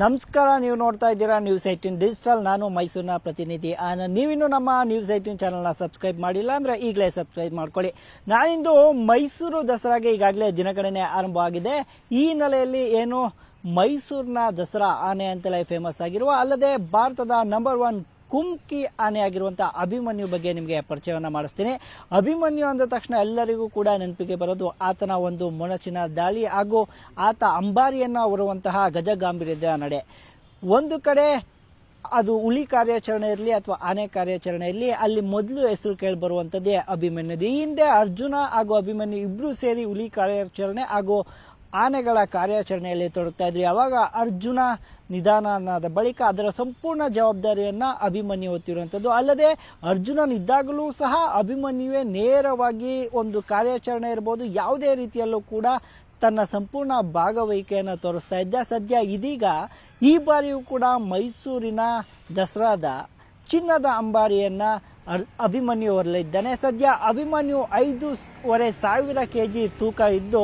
ನಮಸ್ಕಾರ, ನೀವು ನೋಡ್ತಾ ಇದ್ದೀರಾ ನ್ಯೂಸ್ 18 ಡಿಜಿಟಲ್. ನಾನು ಮೈಸೂರಿನ ಪ್ರತಿನಿಧಿ ಆನಂದ್. ನೀವಿನ್ನು ನಮ್ಮ ನ್ಯೂಸ್ 18 ಚಾನಲ್ನ ಸಬ್ಸ್ಕ್ರೈಬ್ ಮಾಡಿಲ್ಲ ಅಂದರೆ ಈಗಲೇ ಸಬ್ಸ್ಕ್ರೈಬ್ ಮಾಡ್ಕೊಳ್ಳಿ. ನಾನಿಂದು ಮೈಸೂರು ದಸರಾಗೆ ಈಗಾಗಲೇ ದಿನಗಣನೆ ಆರಂಭವಾಗಿದೆ. ಈ ಹಿನ್ನೆಲೆಯಲ್ಲಿ ಏನು ಮೈಸೂರಿನ ದಸರಾ ಆನೆ ಅಂತಲೇ ಫೇಮಸ್ ಆಗಿರುವ, ಅಲ್ಲದೆ ಭಾರತದ ನಂಬರ್ 1 ಕುಮ್ಕಿ ಆನೆ ಆಗಿರುವಂತಹ ಅಭಿಮನ್ಯು ಬಗ್ಗೆ ನಿಮಗೆ ಪರಿಚಯವನ್ನ ಮಾಡಿಸ್ತೀನಿ. ಅಭಿಮನ್ಯು ಅಂದ ತಕ್ಷಣ ಎಲ್ಲರಿಗೂ ಕೂಡ ನೆನಪಿಗೆ ಬರೋದು ಆತನ ಒಂದು ಮೊನಚಿನ ದಾಳಿ ಹಾಗೂ ಆತ ಅಂಬಾರಿಯನ್ನ ಹೊರುವಂತಹ ಗಜಗಾಂಭೀರ್ಯದ ನಡೆ. ಒಂದು ಕಡೆ ಅದು ಹುಲಿ ಕಾರ್ಯಾಚರಣೆ ಇರಲಿ ಅಥವಾ ಆನೆ ಕಾರ್ಯಾಚರಣೆ ಇರಲಿ, ಅಲ್ಲಿ ಮೊದಲು ಹೆಸರು ಕೇಳಿ ಬರುವಂತದ್ದೇ ಅಭಿಮನ್ಯು. ಈ ಹಿಂದೆ ಅರ್ಜುನ ಹಾಗೂ ಅಭಿಮನ್ಯು ಇಬ್ರು ಸೇರಿ ಹುಲಿ ಕಾರ್ಯಾಚರಣೆ ಹಾಗೂ ಆನೆಗಳ ಕಾರ್ಯಾಚರಣೆಯಲ್ಲಿ ತೊಡಗ್ತಾ ಇದ್ರು. ಯಾವಾಗ ಅರ್ಜುನ ನಿಧಾನದ ಬಳಿಕ ಅದರ ಸಂಪೂರ್ಣ ಜವಾಬ್ದಾರಿಯನ್ನ ಅಭಿಮನ್ಯು ಹೊತ್ತಿರುವಂಥದ್ದು. ಅಲ್ಲದೆ ಅರ್ಜುನನಿದ್ದಾಗಲೂ ಸಹ ಅಭಿಮನ್ಯುವೇ ನೇರವಾಗಿ ಒಂದು ಕಾರ್ಯಾಚರಣೆ ಇರಬಹುದು, ಯಾವುದೇ ರೀತಿಯಲ್ಲೂ ಕೂಡ ತನ್ನ ಸಂಪೂರ್ಣ ಭಾಗವಹಿಕೆಯನ್ನು ತೋರಿಸ್ತಾ ಇದ್ದ. ಸದ್ಯ ಇದೀಗ ಈ ಬಾರಿಯೂ ಕೂಡ ಮೈಸೂರಿನ ದಸರಾದ ಚಿನ್ನದ ಅಂಬಾರಿಯನ್ನ ಅಭಿಮನ್ಯು ಹೊರಲಿದ್ದಾನೆ. ಸದ್ಯ ಅಭಿಮನ್ಯು 5,500 kg ತೂಕ ಇದ್ದು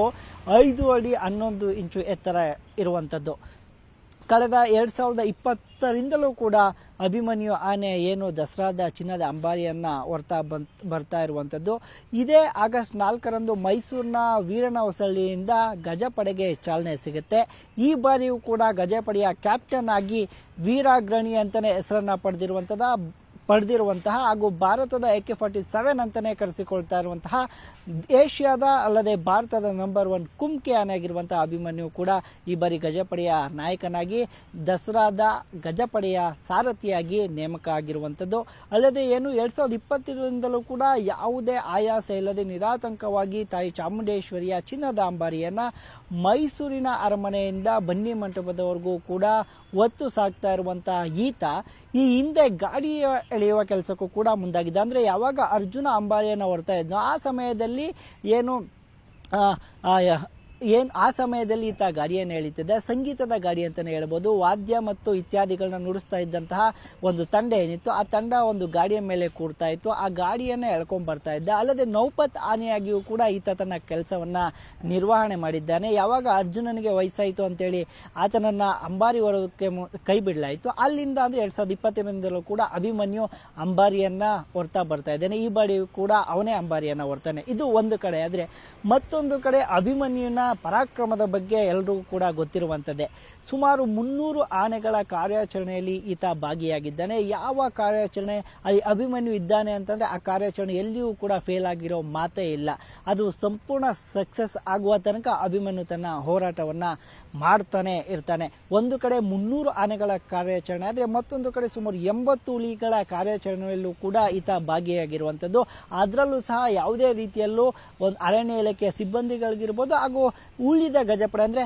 5 ಅಡಿ 11 ಇಂಚು ಎತ್ತರ ಇರುವಂಥದ್ದು. ಕಳೆದ 2020ರಿಂದಲೂ ಕೂಡ ಅಭಿಮನ್ಯು ಆನೆ ಏನು ದಸರಾದ ಚಿನ್ನದ ಅಂಬಾರಿಯನ್ನ ಹೊರ್ತಾ ಬರ್ತಾ ಇರುವಂಥದ್ದು. ಇದೇ ಆಗಸ್ಟ್ 4ರಂದು ಮೈಸೂರಿನ ವೀರಣ್ಣ ಹೊಸಳ್ಳಿಯಿಂದ ಗಜಪಡೆಗೆ ಚಾಲನೆ ಸಿಗುತ್ತೆ. ಈ ಬಾರಿಯೂ ಕೂಡ ಗಜಪಡೆಯ ಕ್ಯಾಪ್ಟನ್ ಆಗಿ ವೀರಾಗ್ರಣಿ ಅಂತಾನೆ ಹೆಸರನ್ನ ಪಡೆದಿರುವಂತಹ ಹಾಗೂ ಭಾರತದ AK-47 ಅಂತಾನೆ ಕರೆಸಿಕೊಳ್ತಾ ಇರುವಂತಹ ಏಷ್ಯಾದ ಅಲ್ಲದೆ ಭಾರತದ ನಂಬರ್ 1 ಕುಮ್ಕಿ ಆನೆ ಆಗಿರುವಂತಹ ಅಭಿಮನ್ಯು ಕೂಡ ಈ ಬಾರಿ ಗಜಪಡೆಯ ನಾಯಕನಾಗಿ ದಸರಾದ ಗಜಪಡೆಯ ಸಾರಥಿಯಾಗಿ ನೇಮಕ ಆಗಿರುವಂಥದ್ದು. ಅಲ್ಲದೆ ಏನು 2020ರಿಂದಲೂ ಕೂಡ ಯಾವುದೇ ಆಯಾಸ ಇಲ್ಲದೆ ನಿರಾತಂಕವಾಗಿ ತಾಯಿ ಚಾಮುಂಡೇಶ್ವರಿಯ ಚಿನ್ನದ ಅಂಬಾರಿಯನ್ನ ಮೈಸೂರಿನ ಅರಮನೆಯಿಂದ ಬನ್ನಿ ಮಂಟಪದವರೆಗೂ ಕೂಡ ಒತ್ತು ಸಾಕ್ತಾ ಇರುವಂತಹ ಈತ ಈ ಹಿಂದೆ ಗಾಡಿ ಎಳೆಯುವ ಕೆಲಸಕ್ಕೂ ಕೂಡ ಮುಂದಾಗಿದ್ದ. ಅಂದ್ರೆ ಯಾವಾಗ ಅರ್ಜುನ ಅಂಬಾರಿಯನ್ನು ಹೊರ್ತಾ ಇದ್ನೋ ಆ ಸಮಯದಲ್ಲಿ ಆ ಸಮಯದಲ್ಲಿ ಈತ ಗಾಡಿಯನ್ನು ಎಳೀತಿದ್ದ. ಸಂಗೀತದ ಗಾಡಿ ಅಂತಾನೆ ಹೇಳ್ಬೋದು. ವಾದ್ಯ ಮತ್ತು ಇತ್ಯಾದಿಗಳನ್ನ ನುಡಿಸ್ತಾ ಇದ್ದಂತಹ ಒಂದು ತಂಡ ಏನಿತ್ತು, ಆ ತಂಡ ಒಂದು ಗಾಡಿಯ ಮೇಲೆ ಕೂಡ್ತಾ ಇತ್ತು. ಆ ಗಾಡಿಯನ್ನ ಎಳ್ಕೊಂಡ್ ಬರ್ತಾ ಇದ್ದ. ಅಲ್ಲದೆ ನೌಪತ್ ಆನೆಯಾಗಿಯೂ ಕೂಡ ಈತ ತನ್ನ ಕೆಲಸವನ್ನ ನಿರ್ವಹಣೆ ಮಾಡಿದ್ದಾನೆ. ಯಾವಾಗ ಅರ್ಜುನನಿಗೆ ವಯಸ್ಸಾಯಿತು ಅಂತೇಳಿ ಆತನನ್ನ ಅಂಬಾರಿ ಹೊರೋದಕ್ಕೆ ಕೈ ಬಿಡಲಾಯಿತು, ಅಲ್ಲಿಂದ ಅಂದ್ರೆ 2020ರಿಂದಲೂ ಕೂಡ ಅಭಿಮನ್ಯು ಅಂಬಾರಿಯನ್ನ ಹೊರ್ತಾ ಬರ್ತಾ ಇದ್ದಾನೆ. ಈ ಬಾರಿಯೂ ಕೂಡ ಅವನೇ ಅಂಬಾರಿಯನ್ನ ಹೊರ್ತಾನೆ. ಇದು ಒಂದು ಕಡೆ. ಆದ್ರೆ ಮತ್ತೊಂದು ಕಡೆ ಅಭಿಮನ್ಯುನ ಪರಾಕ್ರಮದ ಬಗ್ಗೆ ಎಲ್ಲರಿಗೂ ಕೂಡ ಗೊತ್ತಿರುವಂತದ್ದೇ. ಸುಮಾರು 300 ಆನೆಗಳ ಕಾರ್ಯಾಚರಣೆಯಲ್ಲಿ ಈತ ಭಾಗಿಯಾಗಿದ್ದಾನೆ. ಯಾವ ಕಾರ್ಯಾಚರಣೆ ಅಲ್ಲಿ ಅಭಿಮನ್ಯು ಇದ್ದಾನೆ ಅಂತಂದ್ರೆ ಆ ಕಾರ್ಯಾಚರಣೆ ಎಲ್ಲಿಯೂ ಕೂಡ ಫೇಲ್ ಆಗಿರೋ ಮಾತೇ ಇಲ್ಲ. ಅದು ಸಂಪೂರ್ಣ ಸಕ್ಸಸ್ ಆಗುವ ತನಕ ಅಭಿಮನ್ಯು ತನ್ನ ಹೋರಾಟವನ್ನ ಮಾಡ್ತಾನೆ ಇರ್ತಾನೆ. ಒಂದು ಕಡೆ 300 ಆನೆಗಳ ಕಾರ್ಯಾಚರಣೆ ಆದ್ರೆ ಮತ್ತೊಂದು ಕಡೆ ಸುಮಾರು 80 ಹುಲಿಗಳ ಕಾರ್ಯಾಚರಣೆಯಲ್ಲೂ ಕೂಡ ಈತ ಭಾಗಿಯಾಗಿರುವಂತದ್ದು. ಅದರಲ್ಲೂ ಸಹ ಯಾವುದೇ ರೀತಿಯಲ್ಲೂ ಒಂದು ಅರಣ್ಯ ಇಲಾಖೆಯ ಸಿಬ್ಬಂದಿಗಳಿಗಿರ್ಬೋದು ಹಾಗೂ ಉಳಿದ ಗಜಪಡೆ ಅಂದ್ರೆ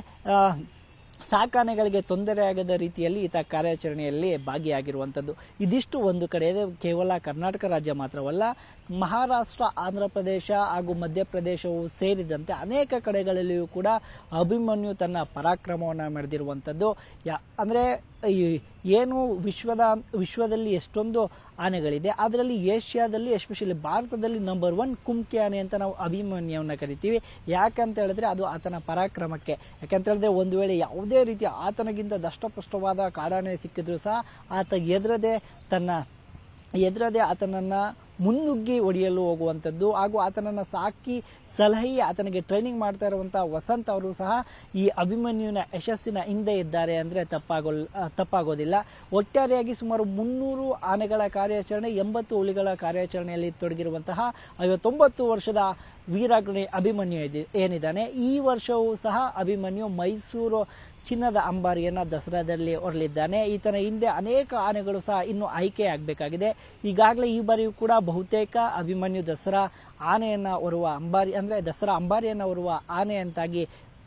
ಸಾಕಾನೆಗಳಿಗೆ ತೊಂದರೆಯಾಗದ ರೀತಿಯಲ್ಲಿ ಈತ ಕಾರ್ಯಾಚರಣೆಯಲ್ಲಿ ಭಾಗಿಯಾಗಿರುವಂಥದ್ದು. ಇದಿಷ್ಟು ಒಂದು ಕಡೆ. ಕೇವಲ ಕರ್ನಾಟಕ ರಾಜ್ಯ ಮಾತ್ರವಲ್ಲ, ಮಹಾರಾಷ್ಟ್ರ, ಆಂಧ್ರ ಪ್ರದೇಶ ಹಾಗೂ ಮಧ್ಯಪ್ರದೇಶವು ಸೇರಿದಂತೆ ಅನೇಕ ಕಡೆಗಳಲ್ಲಿಯೂ ಕೂಡ ಅಭಿಮನ್ಯು ತನ್ನ ಪರಾಕ್ರಮವನ್ನು ಮೆರೆದಿರುವಂಥದ್ದು. ಅಂದ್ರೆ ಏನು ವಿಶ್ವದಲ್ಲಿ ಎಷ್ಟೊಂದು ಆನೆಗಳಿದೆ, ಅದರಲ್ಲಿ ಏಷ್ಯಾದಲ್ಲಿ ಎಸ್ಪೆಷಲಿ ಭಾರತದಲ್ಲಿ ನಂಬರ್ 1 ಕುಮ್ಕಿ ಆನೆ ಅಂತ ನಾವು ಅಭಿಮನ್ಯುವನ್ನ ಕರಿತೀವಿ. ಯಾಕಂತ ಹೇಳಿದ್ರೆ ಅದು ಆತನ ಪರಾಕ್ರಮಕ್ಕೆ. ಯಾಕಂತ ಹೇಳಿದ್ರೆ ಒಂದು ವೇಳೆ ಯಾವುದೇ ರೀತಿಯ ಆತನಿಗಿಂತ ದಷ್ಟಪುಷ್ಟವಾದ ಕಾಡಾನೆ ಸಿಕ್ಕಿದ್ರು ಸಹ ಆತ ಎದುರದೆ ಆತನನ್ನ ಮುನ್ನುಗ್ಗಿ ಹೊಡೆಯಲು ಹೋಗುವಂಥದ್ದು ಹಾಗೂ ಆತನನ್ನು ಸಾಕಿ ಸಲಹೆ ಆತನಿಗೆ ಟ್ರೈನಿಂಗ್ ಮಾಡ್ತಾ ಇರುವಂತಹ ವಸಂತ್ ಅವರು ಸಹ ಈ ಅಭಿಮನ್ಯುವಿನ ಯಶಸ್ಸಿನ ಹಿಂದೆ ಇದ್ದಾರೆ ಅಂದ್ರೆ ತಪ್ಪಾಗೋದಿಲ್ಲ. ಒಟ್ಟಾರೆಯಾಗಿ ಸುಮಾರು 300 ಆನೆಗಳ ಕಾರ್ಯಾಚರಣೆ, 80 ಹುಲಿಗಳ ಕಾರ್ಯಾಚರಣೆಯಲ್ಲಿ ತೊಡಗಿರುವಂತಹ 59 ವರ್ಷದ ವೀರಾಗ್ರಣಿ ಅಭಿಮನ್ಯು ಏನಿದ್ದಾನೆ, ಈ ವರ್ಷವೂ ಸಹ ಅಭಿಮನ್ಯು ಮೈಸೂರು ಚಿನ್ನದ ಅಂಬಾರಿಯನ್ನ ದಸರಾದಲ್ಲಿ ಹೊರಲಿದ್ದಾನೆ. ಈತನ ಹಿಂದೆ ಅನೇಕ ಆನೆಗಳು ಸಹ ಇನ್ನು ಆಯ್ಕೆ ಆಗಬೇಕಾಗಿದೆ. ಈಗಾಗಲೇ ಈ ಬಾರಿಯೂ ಕೂಡ ಬಹುತೇಕ ಅಭಿಮನ್ಯು ದಸರಾ ಆನೆಯನ್ನ ಹೊರುವ ಅಂಬಾರಿ ಅಂದ್ರೆ ದಸರಾ ಅಂಬಾರಿಯನ್ನ ಹೊರುವ ಆನೆ ಅಂತಾಗಿ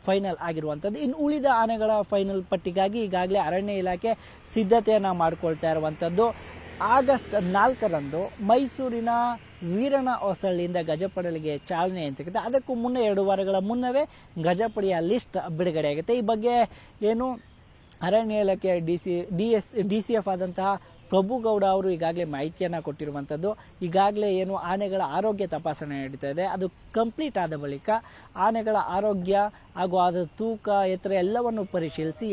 ಫೈನಲ್ ಆಗಿರುವಂಥದ್ದು. ಇನ್ನು ಉಳಿದ ಆನೆಗಳ ಫೈನಲ್ ಪಟ್ಟಿಗಾಗಿ ಈಗಾಗಲೇ ಅರಣ್ಯ ಇಲಾಖೆ ಸಿದ್ಧತೆಯನ್ನ ಮಾಡಿಕೊಳ್ತಾ ಇರುವಂಥದ್ದು. ಆಗಸ್ಟ್ 4ರಂದು ಮೈಸೂರಿನ ವೀರಣ್ಣ ಹೊಸಳ್ಳಿಯಿಂದ ಗಜಪಡೆಗೆ ಚಾಲನೆ ಸಿಗುತ್ತೆ. ಅದಕ್ಕೂ ಮುನ್ನ 2 ವಾರಗಳ ಮುನ್ನವೇ ಗಜಪಡೆಯ ಲಿಸ್ಟ್ ಬಿಡುಗಡೆ ಆಗುತ್ತೆ. ಈ ಬಗ್ಗೆ ಏನು ಅರಣ್ಯ ಇಲಾಖೆ DCF ಆದಂತಹ ಪ್ರಭುಗೌಡ ಅವರು ಈಗಾಗಲೇ ಮಾಹಿತಿಯನ್ನು ಕೊಟ್ಟಿರುವಂಥದ್ದು. ಈಗಾಗಲೇ ಏನು ಆನೆಗಳ ಆರೋಗ್ಯ ತಪಾಸಣೆ ನಡೀತಾ ಇದೆ, ಅದು ಕಂಪ್ಲೀಟ್ ಆದ ಬಳಿಕ ಆನೆಗಳ ಆರೋಗ್ಯ ಹಾಗೂ ಅದರ ತೂಕ ಎತ್ತರ ಎಲ್ಲವನ್ನು ಪರಿಶೀಲಿಸಿ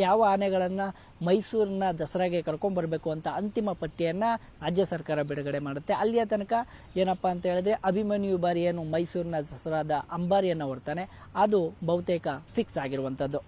ಯಾವ ಆನೆಗಳನ್ನು ಮೈಸೂರಿನ ದಸರಾಗೆ ಕರ್ಕೊಂಡ್ಬರ್ಬೇಕು ಅಂತ ಅಂತಿಮ ಪಟ್ಟಿಯನ್ನು ರಾಜ್ಯ ಸರ್ಕಾರ ಬಿಡುಗಡೆ ಮಾಡುತ್ತೆ. ಅಲ್ಲಿಯ ತನಕ ಏನಪ್ಪಾ ಅಂತ ಹೇಳಿದ್ರೆ ಅಭಿಮನ್ಯು ಬಾರಿ ಏನು ಮೈಸೂರಿನ ದಸರಾದ ಅಂಬಾರಿಯನ್ನು ಹೊರ್ತಾನೆ ಅದು ಬಹುತೇಕ ಫಿಕ್ಸ್ ಆಗಿರುವಂಥದ್ದು.